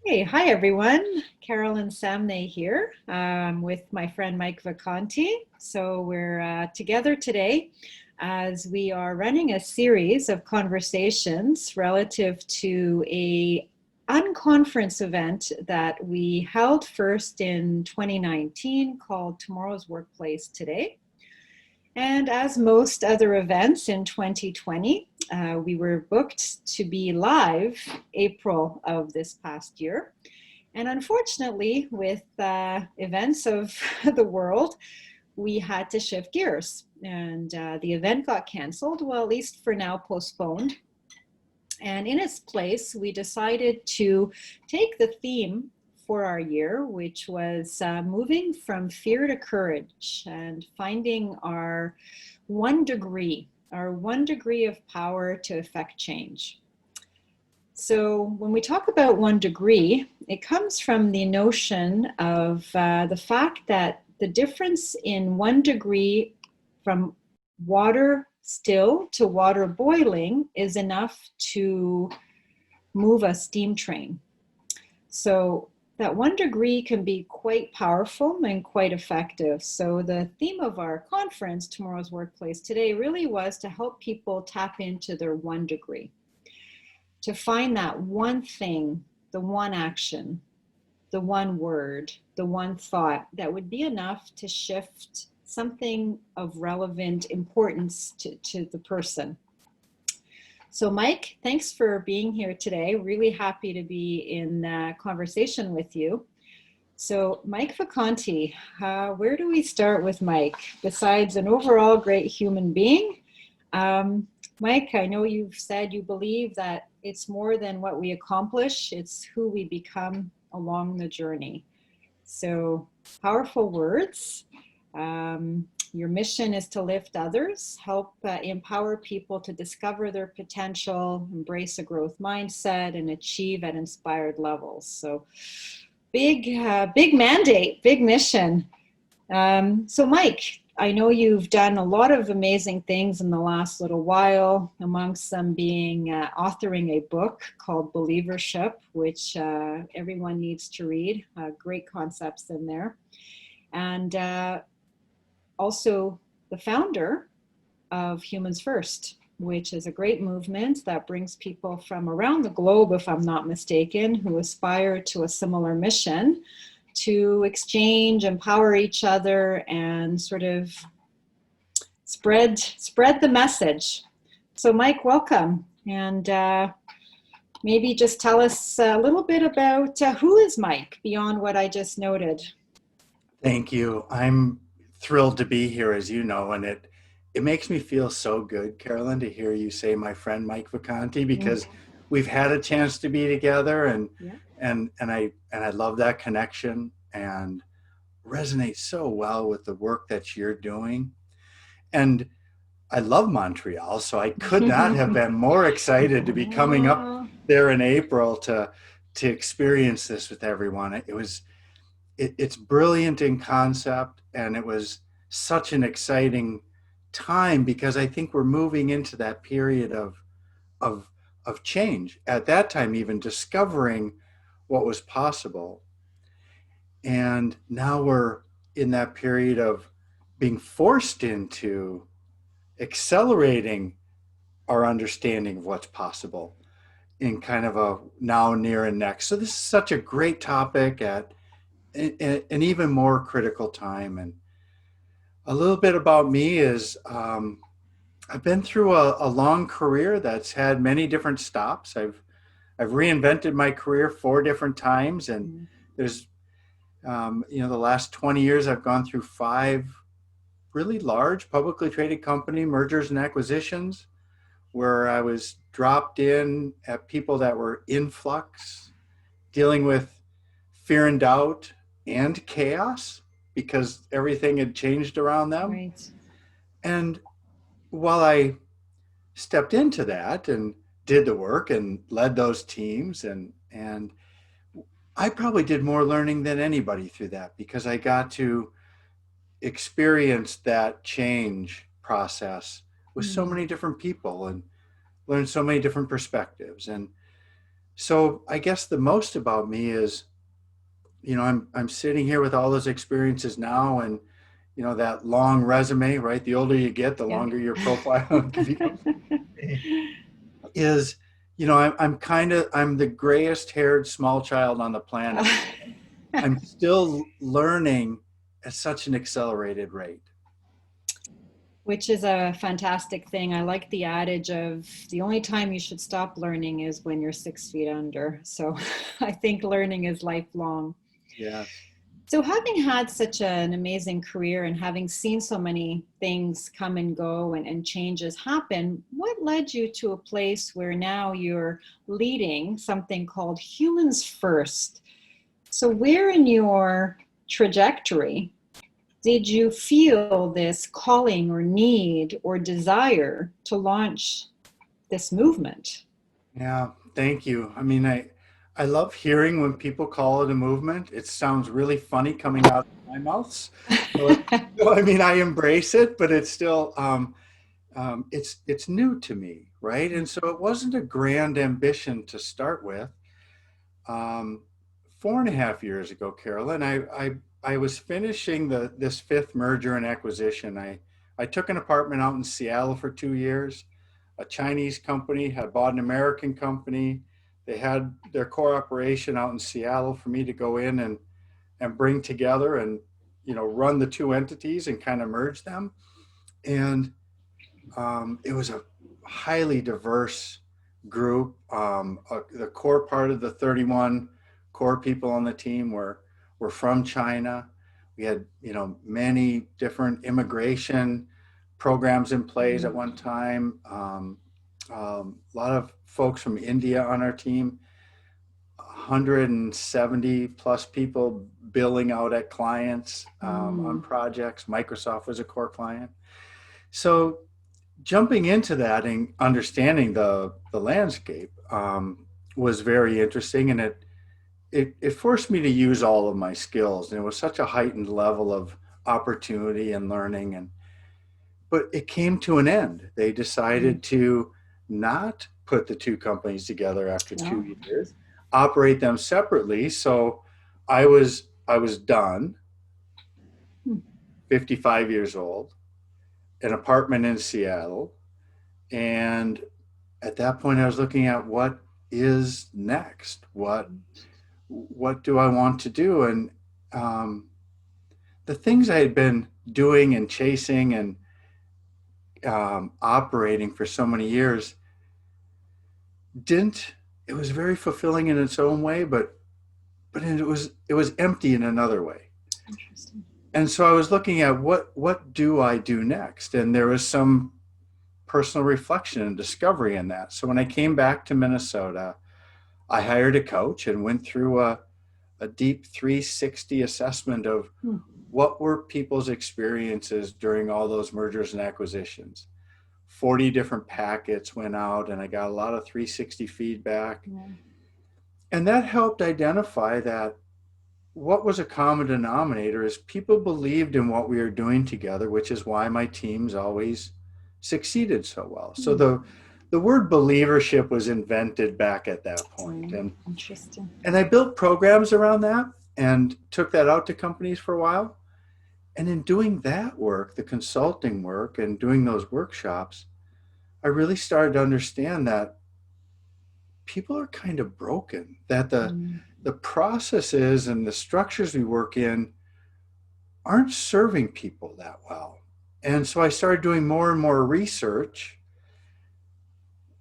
Hey, hi everyone. Carolyn Samne here with my friend Mike Vacanti. So we're together today as we are running a series of conversations relative to a unconference event that we held first in 2019 called Tomorrow's Workplace Today. And as most other events in 2020, we were booked to be live April of this past year. And unfortunately, with events of the world, we had to shift gears. And the event got canceled, well, at least for now, postponed. And in its place, we decided to take the theme for our year, which was moving from fear to courage and finding our 1 degree of power to affect change. So when we talk about 1 degree, it comes from the notion of the fact that the difference in 1 degree from water still to water boiling is enough to move a steam train. So that 1 degree can be quite powerful and quite effective. So the theme of our conference, Tomorrow's Workplace Today, really was to help people tap into their 1 degree, to find that one thing, the one action, the one word, the one thought that would be enough to shift something of relevant importance to the person. So, Mike, thanks for being here today. Really happy to be in conversation with you. So, Mike Vacanti, where do we start with Mike? Besides an overall great human being, Mike, I know you've said you believe that it's more than what we accomplish, it's who we become along the journey. So, powerful words. Your mission is to lift others, help empower people to discover their potential, embrace a growth mindset, and achieve at inspired levels. So, big mandate, big mission. So, Mike, I know you've done a lot of amazing things in the last little while, amongst them being authoring a book called Believership, which everyone needs to read. Great concepts in there. And also the founder of Humans First, which is a great movement that brings people from around the globe, if I'm not mistaken, who aspire to a similar mission to exchange, empower each other, and sort of spread the message. So, Mike, welcome, and maybe just tell us a little bit about who is Mike beyond what I just noted. Thank you. I'm thrilled to be here, as you know, and it makes me feel so good, Carolyn, to hear you say my friend Mike Vacanti, Mm, because we've had a chance to be together, and yeah. and I love that connection and resonates so well with the work that you're doing. And I love Montreal, so I could not have been more excited to be coming up Oh, there in April to experience this with everyone. It's brilliant in concept, and it was such an exciting time because I think we're moving into that period of of change. At that time, even discovering what was possible, and now we're in that period of being forced into accelerating our understanding of what's possible in kind of a now, near, and next. So this is such a great topic at an even more critical time. And a little bit about me is I've been through a long career that's had many different stops. I've reinvented my career 4 different times, and mm, there's the last 20 years I've gone through 5 really large publicly traded company mergers and acquisitions where I was dropped in at people that were in flux, dealing with fear and doubt and chaos because everything had changed around them. right. And while I stepped into that and did the work and led those teams, and I probably did more learning than anybody through that because I got to experience that change process with so Mm, many different people and learn so many different perspectives. And So I guess the most about me is, I'm sitting here with all those experiences now, and that long resume, right? The older you get, the Yeah. longer your profile becomes. Is, I'm the grayest haired small child on the planet. I'm still learning at such an accelerated rate. Which is a fantastic thing. I like the adage of the only time you should stop learning is when you're 6 feet under. So I think learning is lifelong. Yes. So, having had such an amazing career and having seen so many things come and go and changes happen, what led you to a place where now you're leading something called Humans First? So, where in your trajectory did you feel this calling or need or desire to launch this movement? Yeah, thank you. I mean, I love hearing when people call it a movement. It sounds really funny coming out of my mouth. So I mean, I embrace it, but it's still it's new to me, right? And so it wasn't a grand ambition to start with. Um, 4.5 years ago, Carolyn, I was finishing this fifth merger and acquisition. I took an apartment out in Seattle for 2 years. A Chinese company had bought an American company. They had their core operation out in Seattle for me to go in and bring together and run the two entities and kind of merge them. And it was a highly diverse group. The core part of the 31 core people on the team were from China. We had many different immigration programs in place at one time. A lot of folks from India on our team. 170 plus people billing out at clients on projects. Microsoft was a core client. So jumping into that and understanding the landscape was very interesting, and it forced me to use all of my skills. And it was such a heightened level of opportunity and learning. And but it came to an end. They decided to not put the two companies together after No. 2 years, operate them separately. So I was done, 55 years old, an apartment in Seattle, and at that point I was looking at what is next. What do I want to do? And the things I had been doing and chasing and operating for so many years didn't. It was very fulfilling in its own way, but it was empty in another way. Interesting. And so I was looking at what do I do next, and there was some personal reflection and discovery in that. So when I came back to Minnesota, I hired a coach and went through a deep 360 assessment of what were people's experiences during all those mergers and acquisitions. 40 different packets went out, and I got a lot of 360 feedback. Yeah. And that helped identify that what was a common denominator is people believed in what we were doing together, which is why my teams always succeeded so well. So the word believership was invented back at that point. Interesting. And I built programs around that and took that out to companies for a while. And in doing that work, the consulting work and doing those workshops, I really started to understand that people are kind of broken, that the processes and the structures we work in aren't serving people that well. And so I started doing more and more research,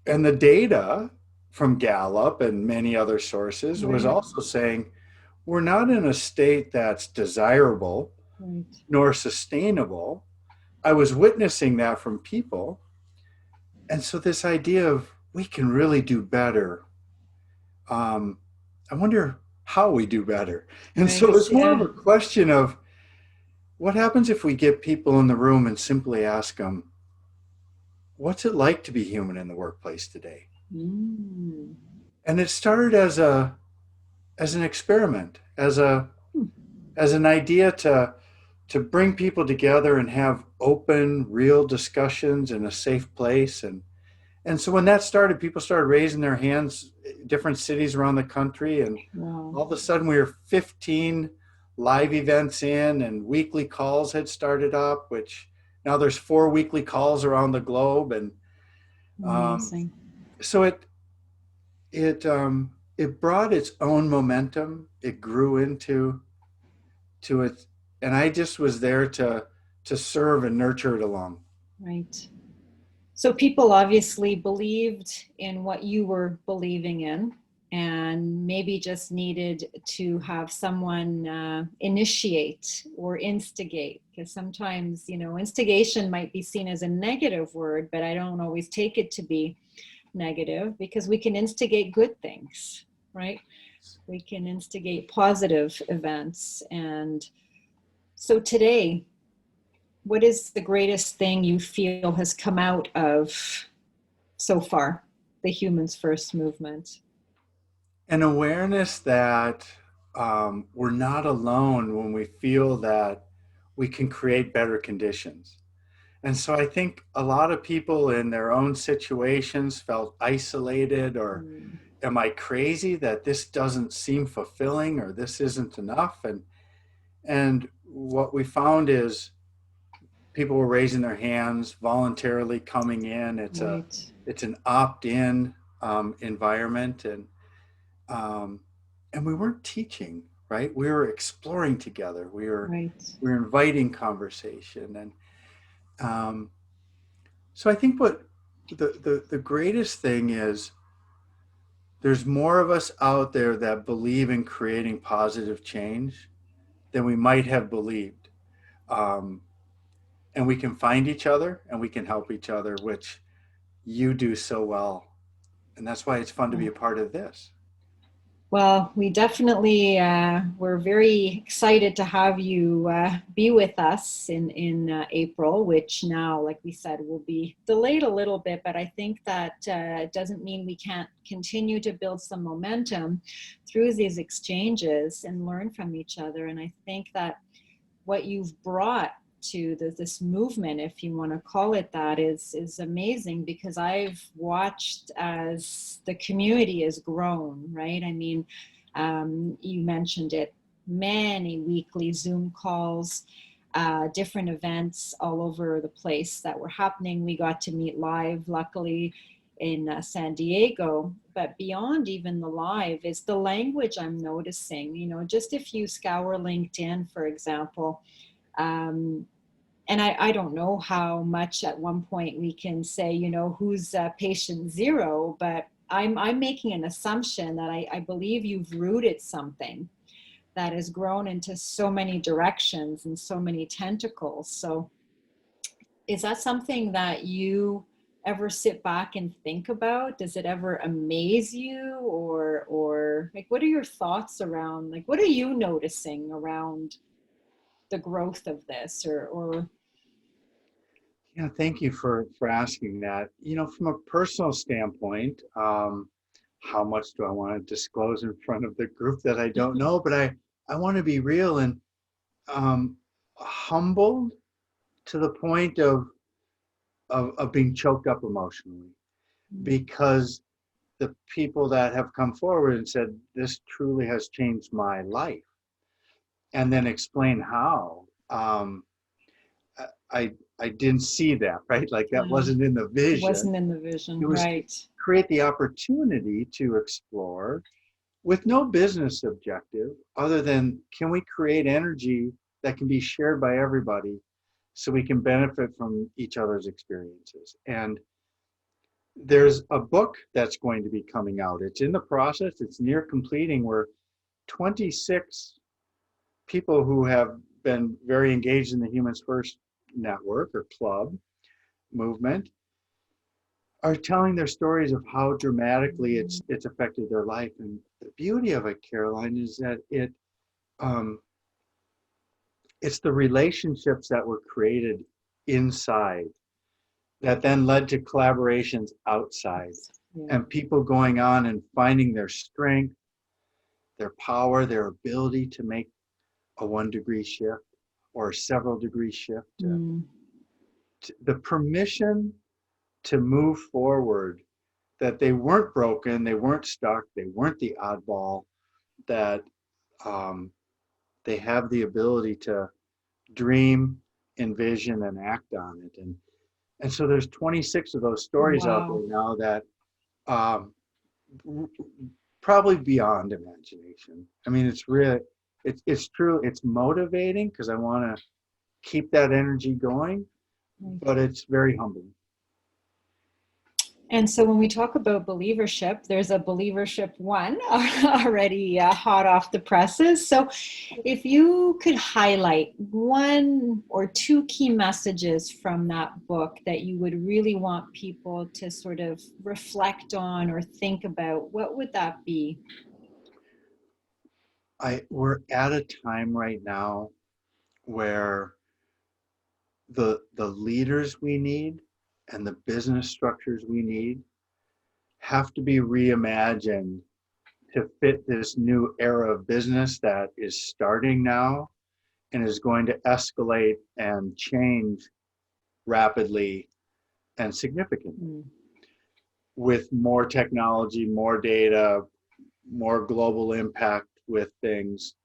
and the data from Gallup and many other sources was also saying we're not in a state that's desirable nor sustainable. I was witnessing that from people. And so this idea of we can really do better, I wonder how we do better. And so it's more of a question of what happens if we get people in the room and simply ask them, what's it like to be human in the workplace today? And it started as an experiment, as an idea to bring people together and have open, real discussions in a safe place. And And so when that started, people started raising their hands, different cities around the country, and Wow. all of a sudden we were 15 live events in, and weekly calls had started up, which now there's 4 weekly calls around the globe. And um, Amazing. so it brought its own momentum. It grew into it, and I just was there to serve and nurture it along. Right. So people obviously believed in what you were believing in, and maybe just needed to have someone initiate or instigate. Because sometimes, instigation might be seen as a negative word, but I don't always take it to be negative, because we can instigate good things, right? We can instigate positive events. And so today, what is the greatest thing you feel has come out of so far the Humans First movement? An awareness that we're not alone when we feel that we can create better conditions. And so I think a lot of people in their own situations felt isolated, or Mm, am I crazy that this doesn't seem fulfilling, or this isn't enough? And what we found is people were raising their hands, voluntarily coming in. right, It's an opt-in environment, um, and we weren't teaching, right? We were exploring together. right. We were inviting conversation, and um, so I think what the greatest thing is, there's more of us out there that believe in creating positive change than we might have believed. Um, and we can find each other and we can help each other, which you do so well. And that's why it's fun to be a part of this. Well, we definitely we're very excited to have you be with us in April, which now, like we said, will be delayed a little bit. But I think that doesn't mean we can't continue to build some momentum through these exchanges and learn from each other. And I think that what you've brought to this movement, if you want to call it that, is amazing, because I've watched as the community has grown, right? I mean, you mentioned it, many weekly Zoom calls, different events all over the place that were happening. We got to meet live, luckily, in San Diego. But beyond even the live is the language I'm noticing. Just if you scour LinkedIn, for example, um, and I don't know how much at one point we can say, who's patient zero, but I'm making an assumption that I believe you've rooted something that has grown into so many directions and so many tentacles. So is that something that you ever sit back and think about? Does it ever amaze you, or like, what are your thoughts around, like, what are you noticing around the growth of this, or Yeah, thank you for asking that. From a personal standpoint, how much do I want to disclose in front of the group that I don't know? But I want to be real and um, humbled to the point of being choked up emotionally, because the people that have come forward and said, this truly has changed my life, and then explain how. I I didn't see that, right? Like that uh, wasn't in the it vision. wasn't in the It vision, was to right? create the opportunity to explore with no business objective other than, can we create energy that can be shared by everybody so we can benefit from each other's experiences. And there's a book that's going to be coming out. It's in the process, it's near completing, where 26 people who have been very engaged in the Humans First network or club movement are telling their stories of how dramatically it's affected their life. And the beauty of it, Caroline, is that um, it's the relationships that were created inside that then led to collaborations outside, Yeah. and people going on and finding their strength, their power, their ability to make a 1 degree shift or a several degree shift. Mm, The permission to move forward, that they weren't broken, they weren't stuck, they weren't the oddball, that um, they have the ability to dream, envision, and act on it. And so there's 26 of those stories out Wow. there now that um, probably beyond imagination. I mean, it's really, it's true. It's motivating because I want to keep that energy going, Right. but it's very humbling. And so when we talk about believership, there's a believership one already hot off the presses. So if you could highlight one or two key messages from that book that you would really want people to sort of reflect on or think about, what would that be? We're at a time right now where the leaders we need and the business structures we need have to be reimagined to fit this new era of business that is starting now and is going to escalate and change rapidly and significantly Mm, with more technology, more data, more global impact with things.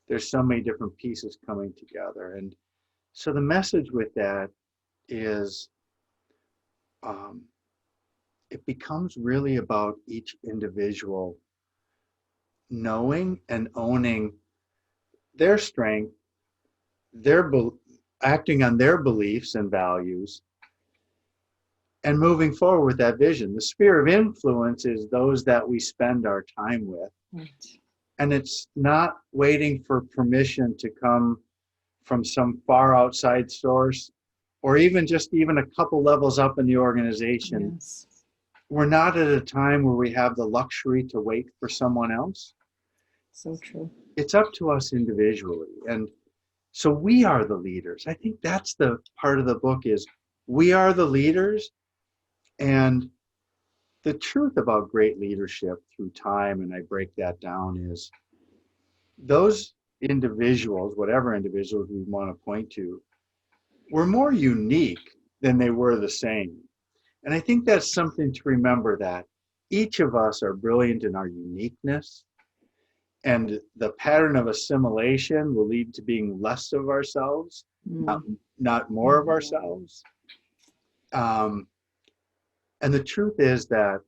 There's so many different pieces coming together. And so the message with that is um, it becomes really about each individual knowing and owning their strength, their acting on their beliefs and values, and moving forward with that vision. The sphere of influence is those that we spend our time with. right. And it's not waiting for permission to come from some far outside source or even just even a couple levels up in the organization. Yes. We're not at a time where we have the luxury to wait for someone else. So true. It's up to us individually. And so we are the leaders. I think that's the part of the book is we are the leaders. And the truth about great leadership through time, and I break that down, is those individuals, whatever individuals we want to point to, were more unique than they were the same. And I think that's something to remember that each of us are brilliant in our uniqueness, and the pattern of assimilation will lead to being less of ourselves, not, Mm, not more of ourselves. Um, and the truth is that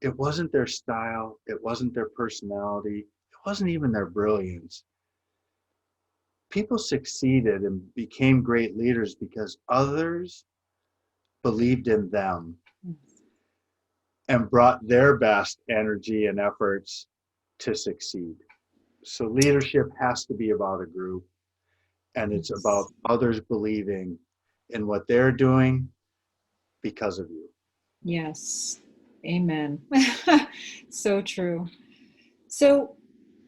it wasn't their style, it wasn't their personality, it wasn't even their brilliance. People succeeded and became great leaders because others believed in them and brought their best energy and efforts to succeed. So leadership has to be about a group, and it's yes. about others believing in what they're doing because of you. Yes. Amen. So true. So,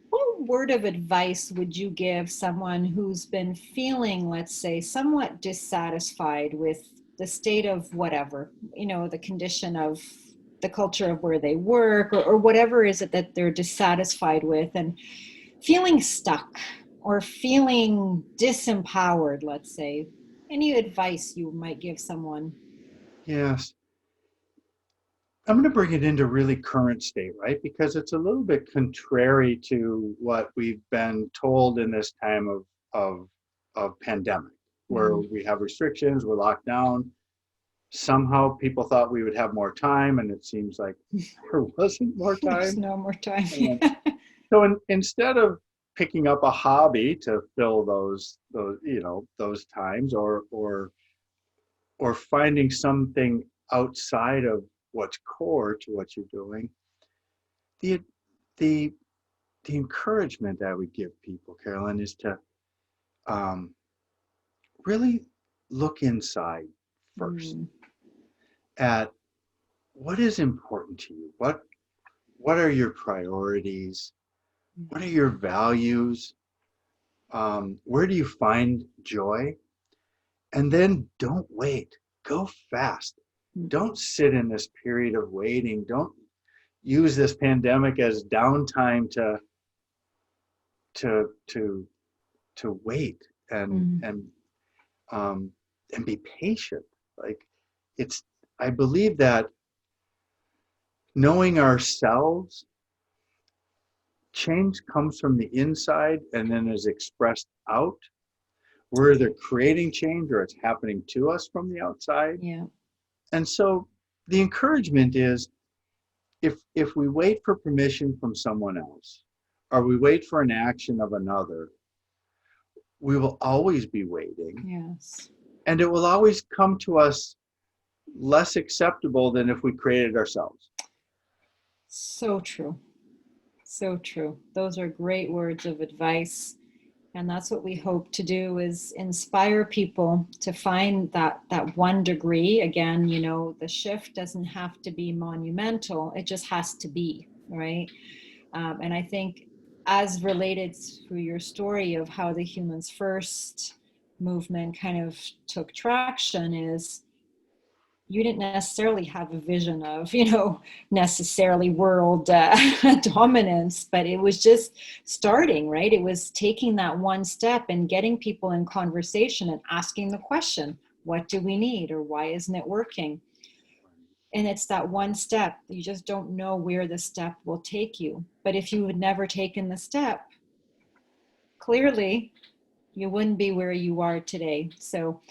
what word of advice would you give someone who's been feeling, let's say, somewhat dissatisfied with the state of whatever, the condition of the culture of where they work, or whatever is it that they're dissatisfied with and feeling stuck or feeling disempowered, let's say? Any advice you might give someone? Yes. I'm going to bring it into really current state, right? Because it's a little bit contrary to what we've been told in this time of, of pandemic, where Mm, we have restrictions, we're locked down. Somehow people thought we would have more time, and it seems like there wasn't more there's time. no more time. Uh, so instead of picking up a hobby to fill those times, or finding something outside of what's core to what you're doing, the the the encouragement I would give people, Carolyn, is to um, really look inside first Mm, at what is important to you. What are your priorities? What are your values? Where do you find joy? And then don't wait. Go fast. mm, Don't sit in this period of waiting. Don't use this pandemic as downtime to to wait and mm. and um, and be patient. Like it's, I believe that knowing ourselves, change comes from the inside and then is expressed out. We're either creating change or it's happening to us from the outside. Yeah. And so the encouragement is, if we wait for permission from someone else, or we wait for an action of another, we will always be waiting. Yes. And it will always come to us less acceptable than if we created ourselves. So true. So true. Those are great words of advice. And that's what we hope to do, is inspire people to find that 1 degree. Again, you know, the shift doesn't have to be monumental. It just has to be, right? And I think, as related to your story of how the Humans First movement kind of took traction, is you didn't necessarily have a vision of, you know, necessarily world dominance, but it was just starting, right? It was taking that one step and getting people in conversation and asking the question, what do we need, or why isn't it working? And it's that one step. You just don't know where the step will take you. But if you had never taken the step, clearly you wouldn't be where you are today. So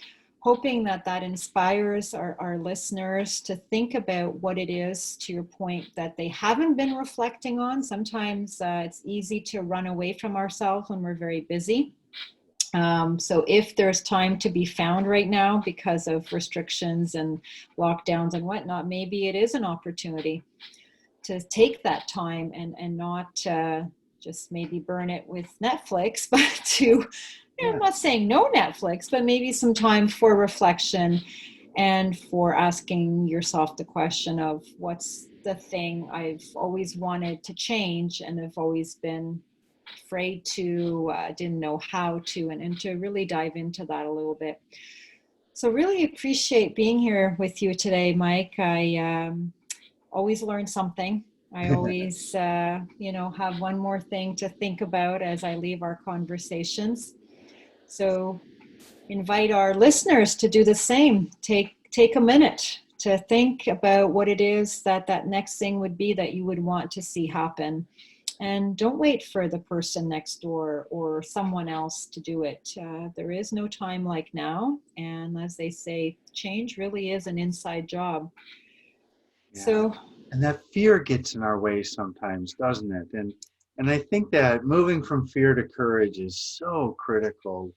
hoping that that inspires our listeners to think about what it is, to your point, that they haven't been reflecting on. Sometimes it's easy to run away from ourselves when we're very busy. So if there's time to be found right now because of restrictions and lockdowns and whatnot, maybe it is an opportunity to take that time and not just maybe burn it with Netflix, but to, I'm not saying no Netflix, but maybe some time for reflection and for asking yourself the question of, what's the thing I've always wanted to change and have always been afraid to, didn't know how to, and to really dive into that a little bit. So really appreciate being here with you today, Mike. I always learn something. I always, have one more thing to think about as I leave our conversations. So invite our listeners to do the same. Take a minute to think about what it is that next thing would be that you would want to see happen. And don't wait for the person next door or someone else to do it. There is no time like now. And as they say, change really is an inside job. Yeah. So, and that fear gets in our way sometimes, doesn't it? And I think that moving from fear to courage is so critical.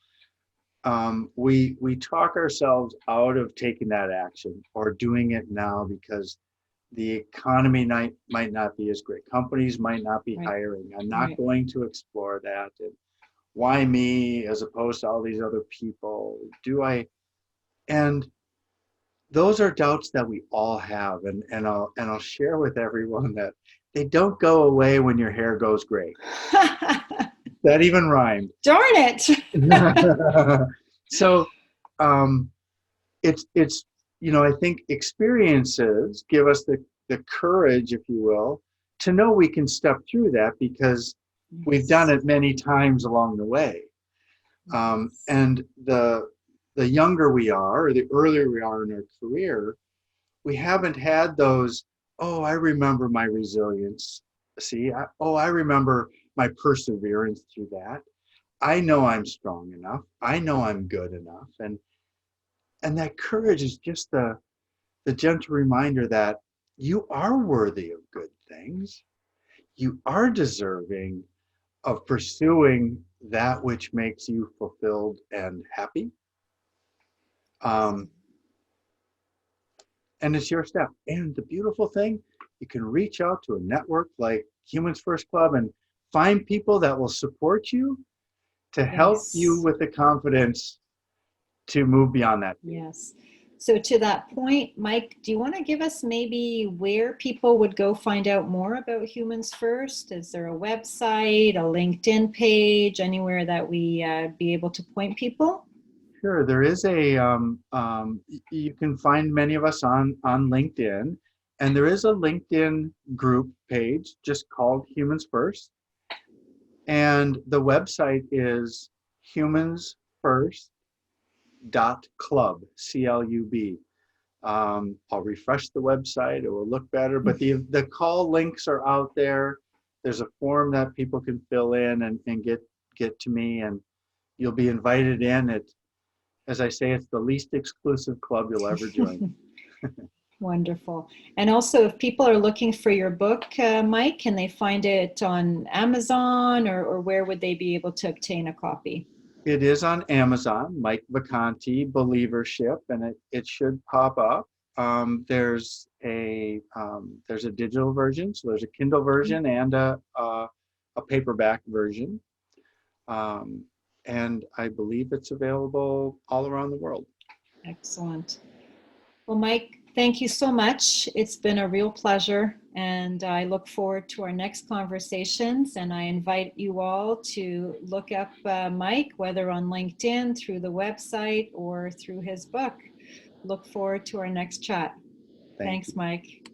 We talk ourselves out of taking that action or doing it now because the economy might not be as great. Companies might not be hiring. I'm not going to explore that. And why me as opposed to all these other people? And those are doubts that we all have. And I'll share with everyone that they don't go away when your hair goes gray. That even rhymed. Darn it. So it's I think experiences give us the courage, if you will, to know we can step through that because we've done it many times along the way. And the younger we are, or the earlier we are in our career, we haven't had those, oh, I remember my resilience. I remember my perseverance through that. I know I'm strong enough. I know I'm good enough. And that courage is just the gentle reminder that you are worthy of good things. You are deserving of pursuing that which makes you fulfilled and happy. And it's your step. And the beautiful thing, you can reach out to a network like Humans First Club and find people that will support you to help you with the confidence to move beyond that. Yes. So to that point, Mike, do you want to give us maybe where people would go find out more about Humans First? Is there a website, a LinkedIn page, anywhere that we be able to point people? Sure. There is you can find many of us on LinkedIn, and there is a LinkedIn group page just called Humans First. And the website is humansfirst.club, CLUB. I'll refresh the website. It will look better, but the call links are out there. There's a form that people can fill in and get to me, and you'll be invited in. As I say, it's the least exclusive club you'll ever join. Wonderful. And also, if people are looking for your book, Mike, can they find it on Amazon, or where would they be able to obtain a copy? It is on Amazon, Mike Vacanti, Believership, and it should pop up. There's a digital version, so there's a Kindle version and a paperback version, um, and I believe it's available all around the world. Excellent. Well, Mike, thank you so much. It's been a real pleasure, and I look forward to our next conversations. And I invite you all to look up Mike, whether on LinkedIn, through the website, or through his book. Look forward to our next chat. Thank Thanks, you. Mike.